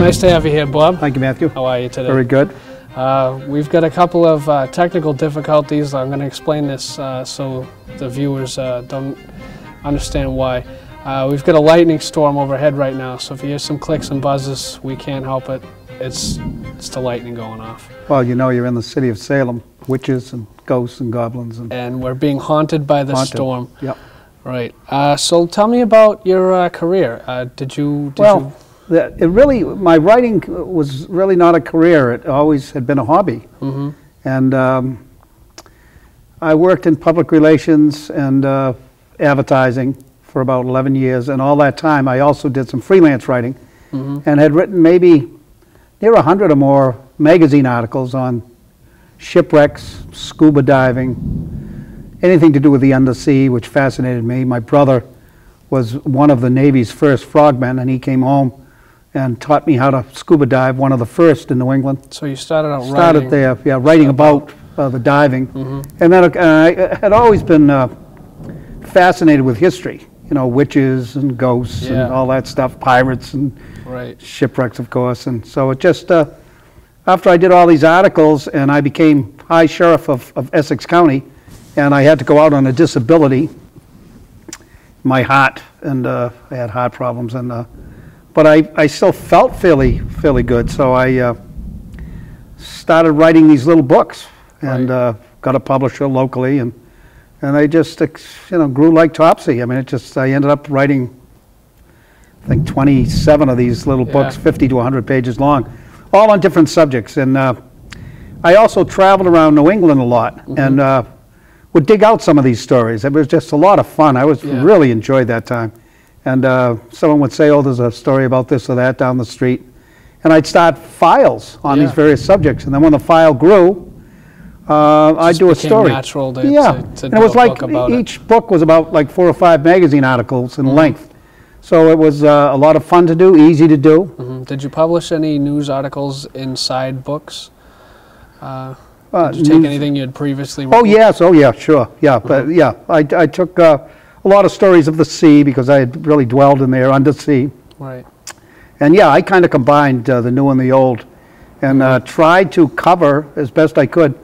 Nice to have you here, Bob. Thank you, Matthew. How are you today? Very good. We've got a couple of technical difficulties. I'm going to explain this so the viewers don't understand why. We've got a lightning storm overhead right now, so if you hear some clicks and buzzes, we can't help it. It's the lightning going off. Well, you know, you're in the city of Salem, witches and ghosts and goblins. And we're being haunted by the storm. Yep. Right. So tell me about your career. My writing was really not a career. It always had been a hobby. Mm-hmm. And I worked in public relations and advertising for about 11 years. And all that time, I also did some freelance writing, mm-hmm. and had written maybe near 100 or more magazine articles on shipwrecks, scuba diving, anything to do with the undersea, which fascinated me. My brother was one of the Navy's first frogmen, and he came home and taught me how to scuba dive, one of the first in New England. So you started out writing? Started there, yeah, writing about the diving. Mm-hmm. And then I had always been fascinated with history, you know, witches and ghosts, yeah, and all that stuff, pirates and shipwrecks, of course. And so it just, after I did all these articles and I became High Sheriff of Essex County, and I had to go out on a disability, my heart, and I had heart problems, and but I still felt fairly good, so I started writing these little books, and got a publisher locally, and they just, you know, grew like Topsy. I mean, I ended up writing, I think, 27 of these little books, 50 to 100 pages long, all on different subjects. And I also traveled around New England a lot, mm-hmm. and would dig out some of these stories. It was just a lot of fun. I really enjoyed that time. And someone would say, oh, there's a story about this or that down the street. And I'd start files on these various subjects. And then when the file grew, I'd do a story. Natural to and it was like each book was about like 4 or 5 magazine articles in length. So it was a lot of fun to do, easy to do. Mm-hmm. Did you publish any news articles inside books? Did you take anything you had previously written? Oh, yes. Oh, yeah, sure. Yeah, but yeah, I took a lot of stories of the sea because I had really dwelled in there undersea. Right. And yeah, I kind of combined the new and the old, and tried to cover as best I could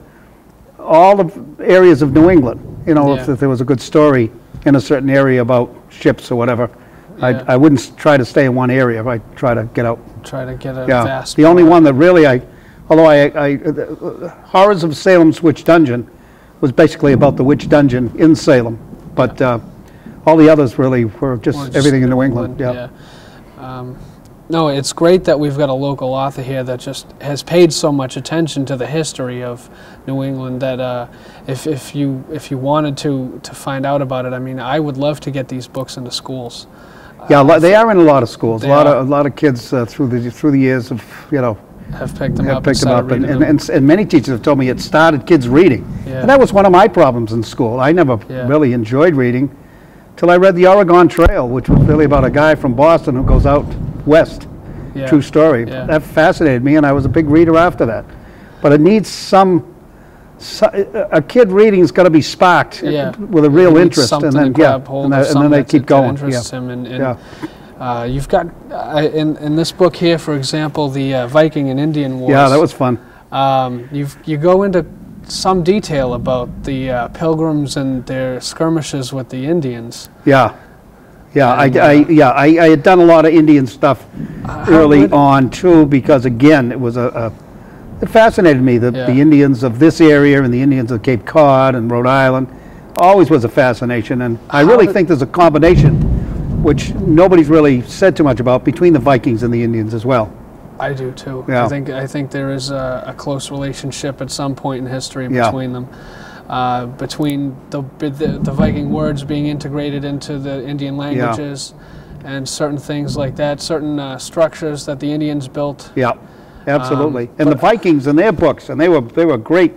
all the areas of New England. You know, if there was a good story in a certain area about ships or whatever, I wouldn't try to stay in one area. I'd try to get out. Try to get a vast. The only one that really although Horrors of Salem's Witch Dungeon was basically about the witch dungeon in Salem, but all the others really were just everything in New England. No, it's great that we've got a local author here that just has paid so much attention to the history of New England that if you wanted to find out about it, I mean, I would love to get these books into schools. Yeah, they are in a lot of schools. A lot of kids through the years have picked them up. And many teachers have told me it started kids reading. Yeah. And that was one of my problems in school. I never really enjoyed reading till I read The Oregon Trail, which was really about a guy from Boston who goes out west. Yeah. True story. Yeah. That fascinated me, and I was a big reader after that. But it needs a kid reading's got to be sparked with a real interest, and then they keep going. You've got in this book here, for example, the Viking and Indian Wars. Yeah, that was fun. You go into some detail about the Pilgrims and their skirmishes with the Indians. Yeah. Yeah, And, I had done a lot of Indian stuff early on too, because again, it was it fascinated me, the Indians of this area and the Indians of Cape Cod and Rhode Island. Always was a fascination, and I really think there's a combination, which nobody's really said too much about, between the Vikings and the Indians as well. I do too. Yeah. I think there is a close relationship at some point in history between them. Between the Viking words being integrated into the Indian languages, and certain things like that, certain structures that the Indians built. Yeah, absolutely. And the Vikings in their books, and they were great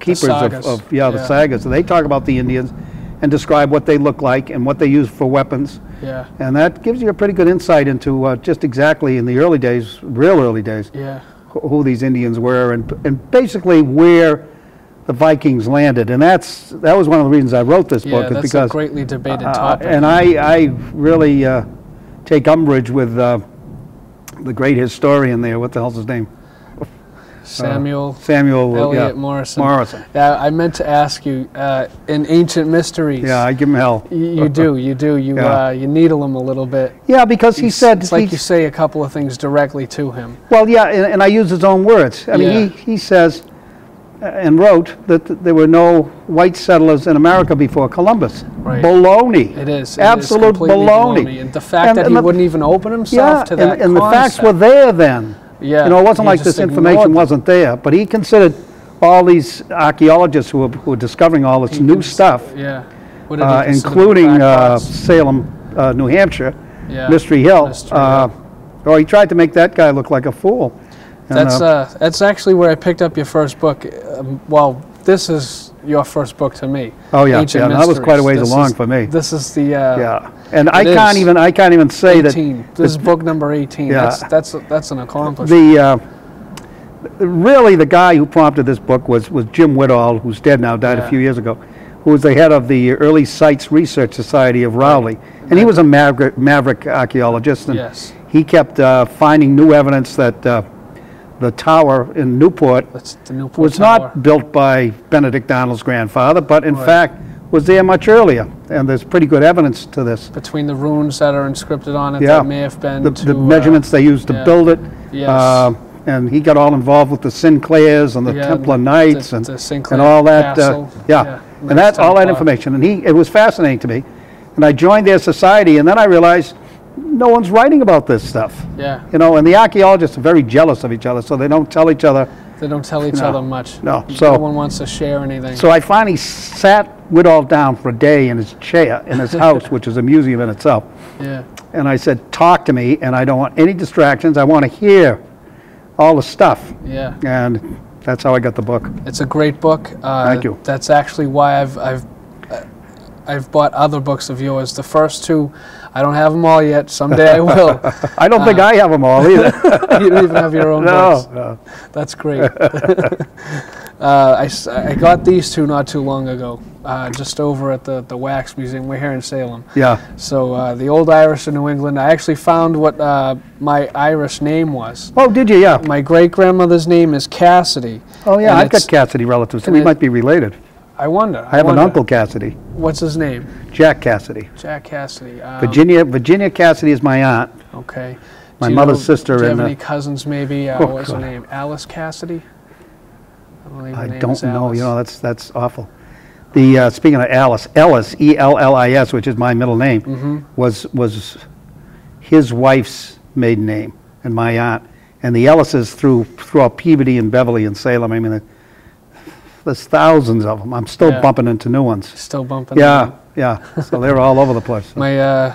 keepers of the sagas. So they talk about the Indians and describe what they look like and what they use for weapons. Yeah. And that gives you a pretty good insight into just exactly in the early days, real early days, who these Indians were, and basically where the Vikings landed. And that was one of the reasons I wrote this book. That's because, a greatly debated topic. And I really take umbrage with the great historian there. What the hell's his name? Samuel Elliot Morrison. Yeah, I meant to ask you, in Ancient Mysteries. Yeah, I give him hell. You do. You needle him a little bit. Yeah, because he said... It's like you say a couple of things directly to him. Well, yeah, and I use his own words. I mean, he says and wrote that there were no white settlers in America before Columbus. Right. Baloney. It is. Absolute baloney. And the fact that he wouldn't even open himself to that and the facts were there then. Yeah, you know, it wasn't like this information wasn't there, but he considered all these archaeologists who were discovering all this new stuff, including Salem, New Hampshire, Mystery Hill. Or he tried to make that guy look like a fool. And, that's actually where I picked up your first book. Well, this is your first book to me. Oh yeah, that was quite a ways along for me. This is the and I can't even say 18. that this is book number 18. Yeah. That's an accomplishment. Really the guy who prompted this book was Jim Woodall, who's dead now, died a few years ago, who was the head of the Early Sites Research Society of Rowley, and he was a maverick archaeologist, and he kept finding new evidence that the tower in Newport was not built by Benedict Arnold's grandfather, but in fact was there much earlier, and there's pretty good evidence to this. Between the runes that are inscripted on it that may have been the measurements they used to build it, and he got all involved with the Sinclairs and the Templar Knights and all that. And all that information, and it was fascinating to me, and I joined their society, and then I realized no one's writing about this stuff. Yeah. You know, and the archaeologists are very jealous of each other, so they don't tell each other. They don't tell each other much. No. No one wants to share anything. So I finally sat Woodall down for a day in his chair in his house, which is a museum in itself. Yeah. And I said, talk to me, and I don't want any distractions. I want to hear all the stuff. Yeah. And that's how I got the book. It's a great book. Thank you. That's actually why I've bought other books of yours. The first two, I don't have them all yet. Someday I will. I don't think I have them all either. You don't even have your own books. No. That's great. I got these two not too long ago, just over at the Wax Museum. We're here in Salem. Yeah. So the Old Irish of New England. I actually found what my Irish name was. Oh, did you? Yeah. My great-grandmother's name is Cassidy. Oh, yeah. I've got Cassidy relatives, so we might be related. I wonder. I have an uncle Cassidy. What's his name? Jack Cassidy. Jack Cassidy. Virginia Cassidy is my aunt. Okay. My mother's sister. Do you have any cousins maybe? What's her name? Alice Cassidy? I don't know. You know, that's awful. The speaking of Alice, Ellis, Ellis, which is my middle name, was his wife's maiden name, and my aunt. And the Ellises throughout Peabody and Beverly and Salem. I mean, there's thousands of them. I'm still bumping into new ones. Still bumping. Yeah. So they're all over the place. My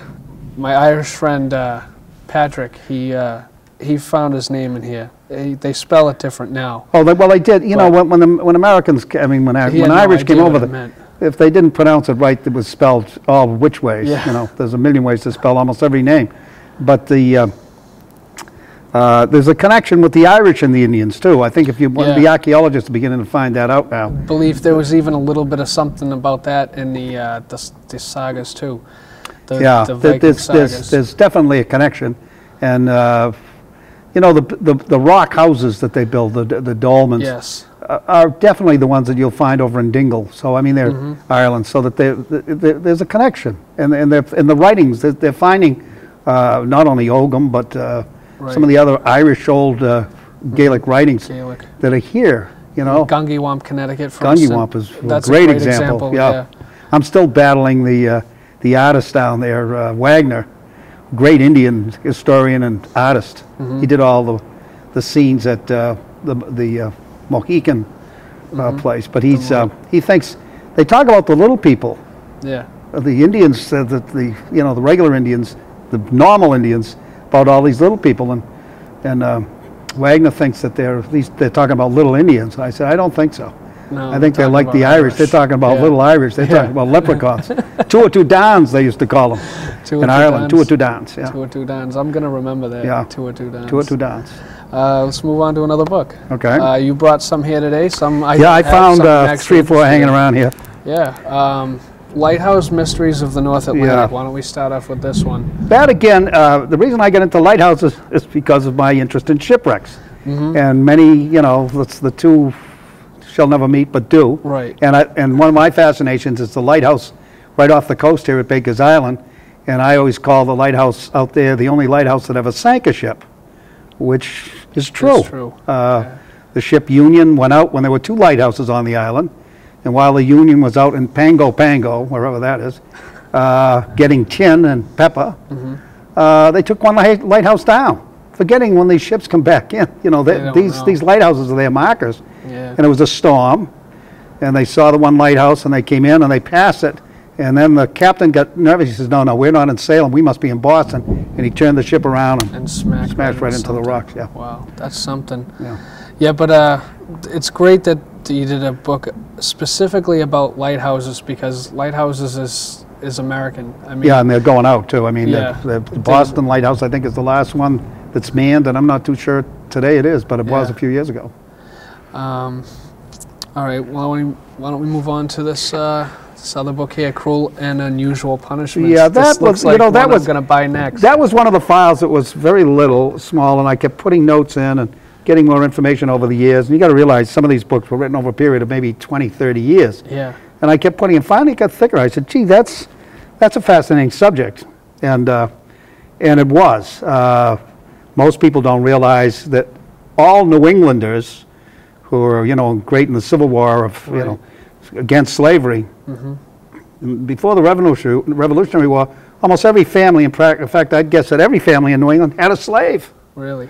Irish friend Patrick, he found his name in here. They spell it different now. Oh, well, they did. You know, when Americans, I mean, when Irish came over, if they didn't pronounce it right, it was spelled all which ways. Yeah. You know, there's a million ways to spell almost every name. But there's a connection with the Irish and the Indians too. I think if you the archaeologists are beginning to find that out now. I believe there was even a little bit of something about that in the sagas too. The Viking sagas. There's definitely a connection, and you know the rock houses that they build, the dolmens. Yes. are definitely the ones that you'll find over in Dingle. So I mean, they're Ireland. So that there's a connection, and in the writings they're finding not only Ogham but some of the other Irish old Gaelic writings that are here. You know, Gungywamp, Connecticut. For Gungywamp is a great example. Yeah. I'm still battling the artist down there, Wagner, great Indian historian and artist. He did all the scenes at the Mohican place, but he thinks they talk about the little people. Yeah. The Indians, the regular Indians, the normal Indians, about all these little people, and Wagner thinks that they're talking about little Indians. And I said, I don't think so. No, I think they're like the Irish. They're talking about little Irish. They're talking about leprechauns. Two or two Dons, they used to call them in Ireland. Two or two Dons. Yeah. Two or two Dons. I'm going to remember that. Yeah. Two or two Dons. Two or two Dons. Let's move on to another book. Okay. You brought some here today. I found 3 or 4 hanging around here. Yeah. Lighthouse Mysteries of the North Atlantic. Yeah. Why don't we start off with this one? That again, the reason I got into lighthouses is because of my interest in shipwrecks. And many, that's the two shall never meet but do. Right. And one of my fascinations is the lighthouse right off the coast here at Baker's Island. And I always call the lighthouse out there the only lighthouse that ever sank a ship, which is true. It's true. The ship Union went out when there were 2 lighthouses on the island. And while the Union was out in Pango, wherever that is, getting tin and pepper, they took one lighthouse down, forgetting when these ships come back in. These lighthouses are their markers. Yeah. And it was a storm, and they saw the one lighthouse, and they came in, and they passed it. And then the captain got nervous. He says, no, we're not in Salem. We must be in Boston. And he turned the ship around and smashed right into the rocks. Yeah. Wow, that's something. Yeah. Yeah, but it's great that you did a book specifically about lighthouses, because lighthouses is American. I mean, yeah, and they're going out too. I mean, the Boston Lighthouse, I think, is the last one that's manned, and I'm not too sure today it is, but it was a few years ago. All right, why don't we move on to this other book here, Cruel and Unusual Punishments. Yeah, that was, like that was going to buy next. That was one of the files that was very small, and I kept putting notes in and getting more information over the years. And you got to realize some of these books were written over a period of maybe 20, 30 years. Yeah. And I kept putting, and finally it got thicker. I said, gee, that's a fascinating subject. And it was. Most people don't realize that all New Englanders who were, great in the Civil War of, against slavery. Before the Revolutionary War, almost every family, in fact, I'd guess that every family in New England had a slave. Really?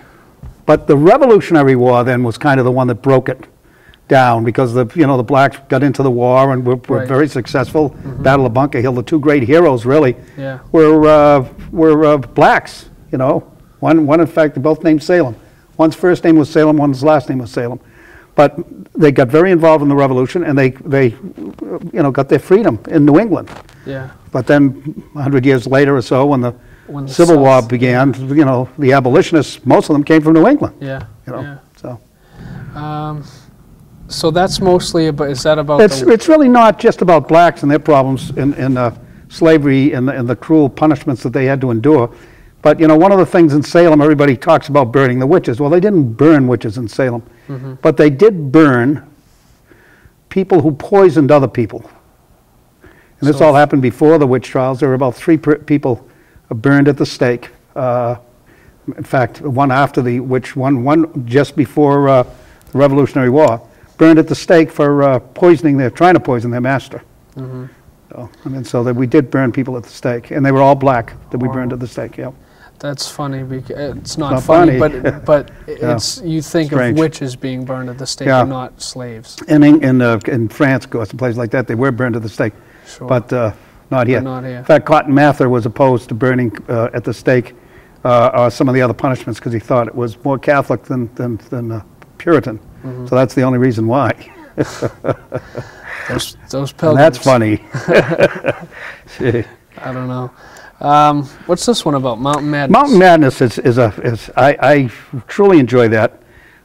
But the Revolutionary War then was kind of the one that broke it down, because the blacks got into the war and were very successful. Battle of Bunker Hill, the 2 great heroes really were blacks. One in fact, they're both named Salem. One's first name was Salem, one's last name was Salem. But they got very involved in the Revolution, and they got their freedom in New England. Yeah. But then 100 years later or so, when the Civil War began, the abolitionists, most of them came from New England. Yeah. So. So that's mostly about. Is that about? It's really not just about blacks and their problems in slavery and the cruel punishments that they had to endure. But one of the things in Salem, everybody talks about burning the witches. Well, they didn't burn witches in Salem, but they did burn people who poisoned other people. And this all happened before the witch trials. There were about 3 people burned at the stake. In fact, one after the witch, one just before the Revolutionary War, burned at the stake for trying to poison their master. So that we did burn people at the stake, and they were all black that we burned at the stake. Yeah. That's funny, because it's not funny, but it's you think strange. Of witches being burned at the stake, and not slaves. And in France, of course, in places like that, they were burned at the stake, but not here. Not here. In fact, Cotton Mather was opposed to burning at the stake or some of the other punishments, because he thought it was more Catholic than Puritan. So that's the only reason why. Those pilgrims. That's funny. I don't know. What's this one about? Mountain Madness. Mountain Madness I truly enjoy that.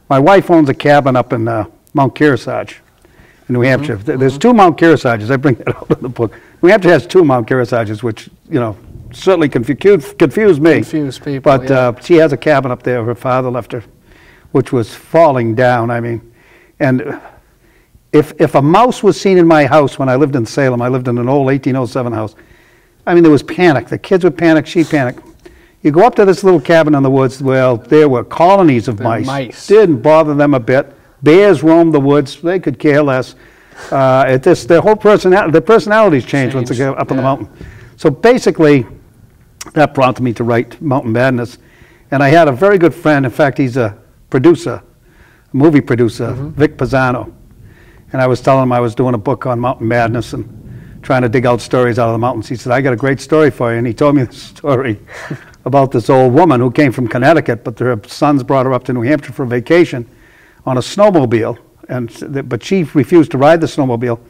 My wife owns a cabin up in Mount Kearsarge in New Hampshire. There's 2 Mount Kearsarges. I bring that out in the book. New Hampshire has 2 Mount Kearsarges, which certainly confuse me. Confuse people. But she has a cabin up there. Her father left her, which was falling down. I mean, and if a mouse was seen in my house when I lived in Salem, I lived in an old 1807 house, I mean, there was panic. The kids would panic, she'd panic. You go up to this little cabin in the woods, well, there were colonies of mice. Didn't bother them a bit. Bears roamed the woods. They could care less. Their whole personalities changed once they get up in the mountain. So basically, that prompted me to write Mountain Madness. And I had a very good friend. In fact, he's a producer, a movie producer, Vic Pisano. And I was telling him I was doing a book on Mountain Madness and trying to dig out stories out of the mountains. He said, I got a great story for you. And he told me this story about this old woman who came from Connecticut, but her sons brought her up to New Hampshire for vacation on a snowmobile. But she refused to ride the snowmobile.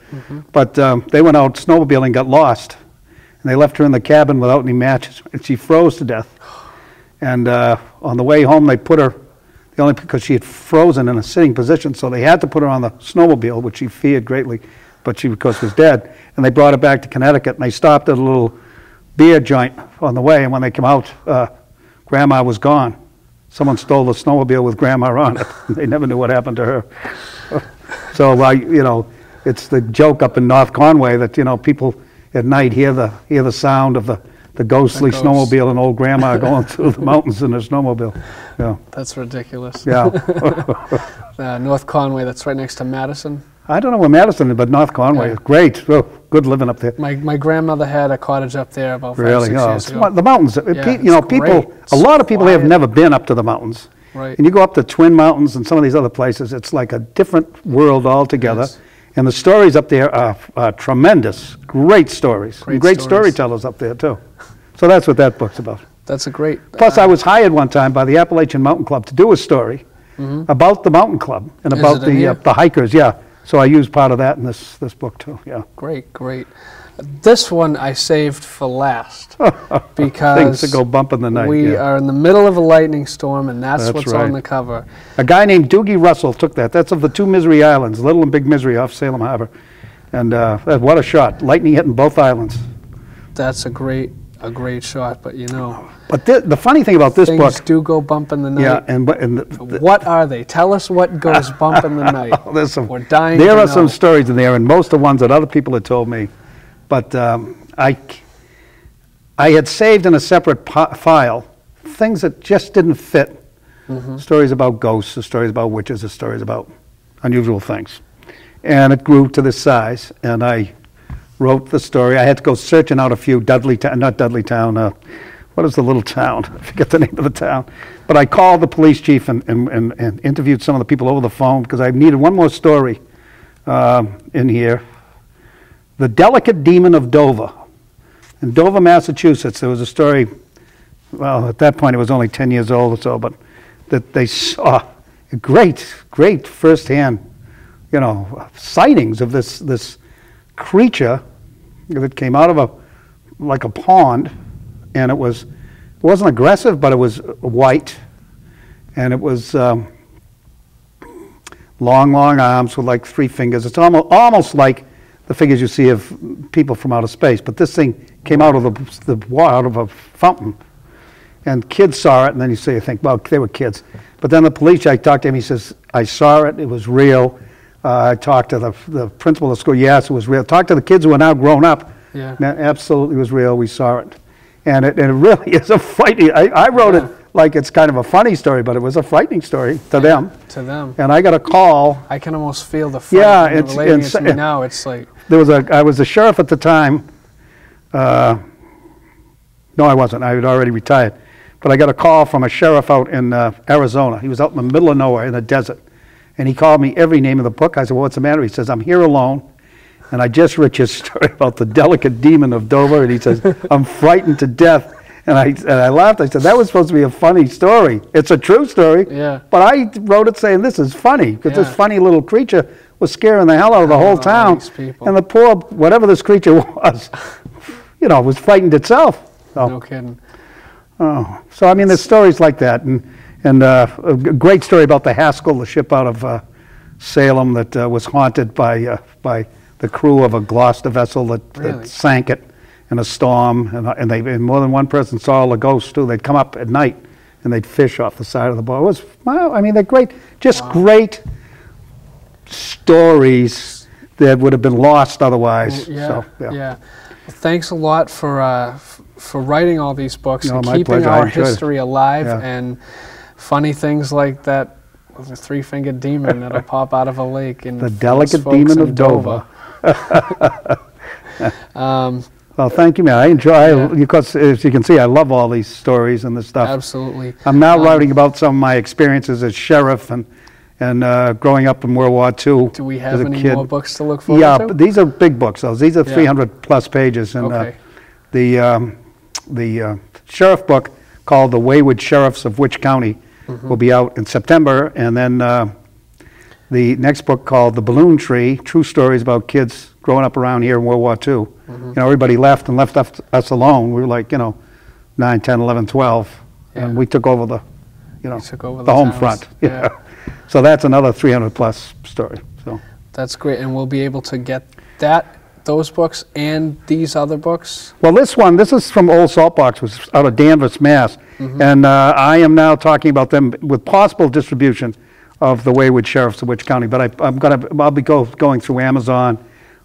But they went out snowmobiling and got lost. And they left her in the cabin without any matches. And she froze to death. And on the way home, they put her, only because she had frozen in a sitting position, so they had to put her on the snowmobile, which she feared greatly, but she, of course, was dead. And they brought her back to Connecticut, and they stopped at a little beer joint on the way, and when they came out, Grandma was gone. Someone stole the snowmobile with Grandma on it. They never knew what happened to her. So, it's the joke up in North Conway that, people at night hear the sound of the ghostly snowmobile and old Grandma going through the mountains in her snowmobile. Yeah. That's ridiculous. Yeah. North Conway, that's right next to Madison. I don't know where Madison is, but North Conway is great. Oh, good living up there. My grandmother had a cottage up there about 5-6 years ago. The mountains. People. A lot of people have never been up to the mountains. Right. And you go up to Twin Mountains and some of these other places, it's like a different world altogether. Yes. And the stories up there are tremendous. Great stories. Great storytellers up there, too. So that's what that book's about. That's a great... Plus, I was hired one time by the Appalachian Mountain Club to do a story about the mountain club and about the hikers, yeah. So I used part of that in this book, too, yeah. Great, great. This one I saved for last because things that go bump in the night. We are in the middle of a lightning storm, and that's what's on the cover. A guy named Doogie Russell took that. That's of the two Misery Islands, Little and Big Misery off Salem Harbor. And what a shot. Lightning hitting both islands. That's a great shot, but But the funny thing about this book... Things do go bump in the night. Yeah, and what are they? Tell us what goes bump in the night. We're dying There are some stories in there, and most of the ones that other people had told me. But I had saved in a separate file things that just didn't fit. Stories about ghosts, or stories about witches, or stories about unusual things. And it grew to this size, and I wrote the story. I had to go searching out a few, not Dudleytown, what is the little town? I forget the name of the town. But I called the police chief and interviewed some of the people over the phone because I needed one more story in here. The Delicate Demon of Dover. In Dover, Massachusetts, there was a story, well, at that point it was only 10 years old or so, but that they saw a great firsthand, sightings of this creature that came out of like a pond, and it wasn't aggressive, but it was white, and it was long arms with like 3 fingers. It's almost like the figures you see of people from outer space, but this thing came out of the water, out of a fountain, and kids saw it, and then you think, well, they were kids. But then the police, I talked to him, he says, I saw it, it was real. I talked to the principal of the school, yes, it was real. Talked to the kids who are now grown up, absolutely it was real, we saw it. And it really is a frightening, I wrote it like it's kind of a funny story, but it was a frightening story to them. To them. And I got a call. I can almost feel the fright relating it to me now. It's like... I was a sheriff at the time. No, I wasn't. I had already retired. But I got a call from a sheriff out in Arizona. He was out in the middle of nowhere in the desert. And he called me every name of the book. I said, well, what's the matter? He says, I'm here alone. And I just read your story about the Delicate Demon of Dover. And he says, I'm frightened to death. And I laughed. I said, that was supposed to be a funny story. It's a true story. Yeah. But I wrote it saying, this is funny. Because this funny little creature was scaring the hell out of the whole town. And the poor, whatever this creature was, was frightened itself. So. No kidding. Oh, so I mean, there's stories like that, and a great story about the Haskell, the ship out of Salem that was haunted by the crew of a Gloucester vessel that sank it in a storm, and more than one person saw a ghost too. They'd come up at night and they'd fish off the side of the boat. It was, I mean, they're great, great stories that would have been lost otherwise. Yeah, So, yeah. Well, thanks a lot for writing all these books and my keeping pleasure. our history alive, Yeah. and funny things like that, the three-fingered demon that'll pop out of a lake. And the delicate demon of Dover. Well, thank you, man. I enjoy because, as you can see, I love all these stories and this stuff. Absolutely. I'm now writing about some of my experiences as sheriff and growing up in World War II. Do we have as a any kid. more books to look forward Yeah, to? but these are big books. Though. These are 300-plus pages, and Okay. the sheriff book called "The Wayward Sheriffs of Which County" will be out in September, and then the next book called "The Balloon Tree: True Stories About Kids Growing Up Around Here in World War II." You know, everybody left and left us alone. We were like, 9, 10, 11, 12, and we took over the, the home towns. front. Yeah. So that's another 300-plus story. So That's great, and we'll be able to get those books and these other books. well, this is from Old Saltbox, which is out of Danvers, Mass, and I am now talking about them with possible distribution of the Wayward Sheriffs of Which County. But I'll be going through Amazon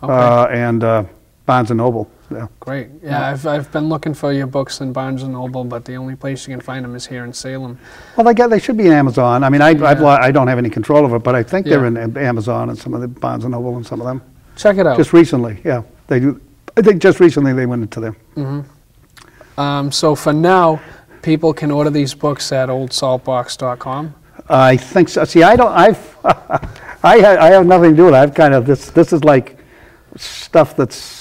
and Barnes and Noble. Yeah. Great. Yeah, I've been looking for your books in Barnes and Noble, but the only place you can find them is here in Salem. Well, they should be in Amazon. I mean, I don't have any control over it, but I think they're in Amazon and some of the Barnes and Noble and some of them. Check it out. Just recently, yeah, they do. I think just recently they went into them. So for now, people can order these books at oldsaltbox.com. I think so. See, I have nothing to do with it. I've kind of this is like stuff that's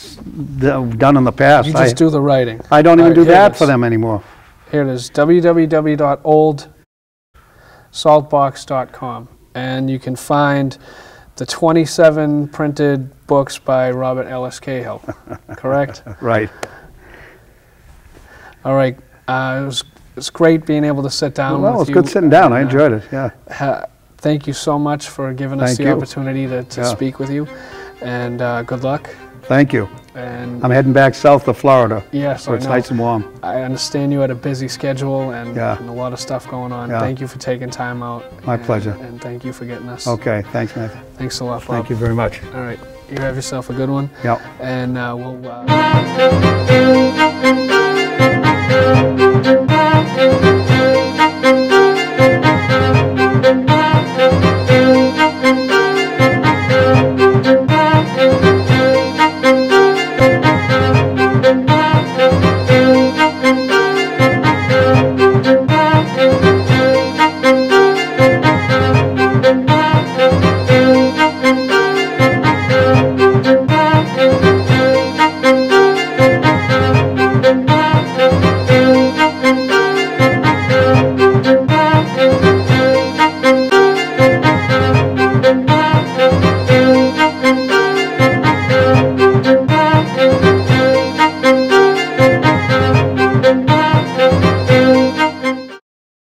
done in the past. You just do the writing. I don't even do that for them anymore. Here it is, www.oldsaltbox.com, and you can find the 27 printed books by Robert Ellis Cahill, correct? Right. All right. It's great being able to sit down with you. Well, it's good sitting down. I enjoyed it, yeah. Thank you so much for giving us the opportunity to speak with you, and good luck. Thank you. And I'm heading back south to Florida. Yes, where it's nice and warm. I understand you had a busy schedule and a lot of stuff going on. Thank you for taking time out. My pleasure. And thank you for getting us. Okay, thanks, Nathan. Thanks a lot, Bob. Thank you very much. All right, you have yourself a good one. Yeah. And we'll.